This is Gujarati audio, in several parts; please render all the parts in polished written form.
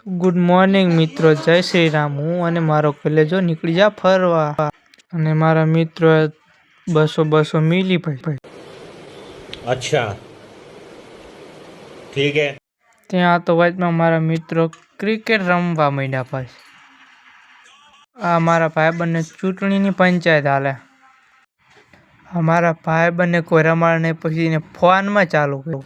ગુડ મોર્નિંગ મિત્રો, જય શ્રી રામ। હું અને મારો કલેજો નીકળી જા ફરવા અને મારા મિત્રો 200 મિલી ભાઈ। अच्छा ठीक है। ત્યાં તો વાતમાં મારા મિત્રો ક્રિકેટ રમવા માંડ્યા ભાઈ। આ મારા ભાઈબંધને ચૂંટણીની પંચાયત હાલે। અમારા ભાઈબંધને કોઈ રમાડ નહીં, પછી એને ફોનમાં ચાલુ કર્યું।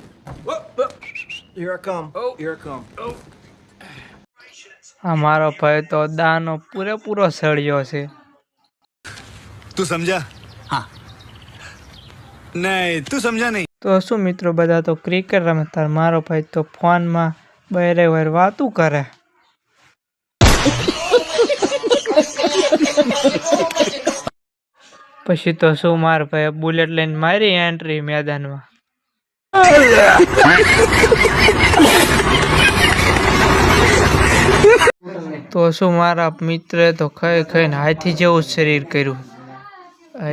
અમારો ભાઈ તો દાનો પૂરેપૂરો સળિયો છે। तू समझा? हाँ नहीं तू समझा नहीं। તો શું મિત્રો, બધા તો ક્રિકેટ રમતા, મારો ભાઈ તો ફોનમાં બહેરે વાર વાતું કરે। પછી તો શું, મારા ભાઈ બુલેટ લઈને મારી એન્ટ્રી મેદાનમાં। તો શું, મારા મિત્રે તો ખાઈને હાથી જેવું શરીર કર્યું।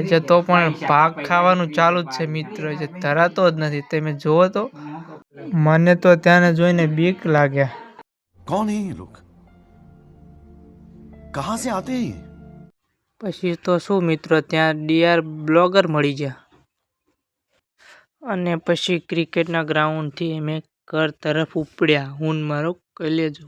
હજે તો પણ ભાગ ખાવાનું ચાલુ જ છે મિત્ર, જે ધરાતો જ નથી। તમે જુઓ તો મને તો ત્યાંને જોઈને બીક લાગે। कौन है ये लोग? कहाँ से आते हैं? પછી તો શું મિત્રો, ત્યાં ડીઆર બ્લોગર મળી ગયા અને પછી ક્રિકેટના ગ્રાઉન્ડથી અમે ઘર તરફ ઉપડ્યા, હું ને મારો કલેજો।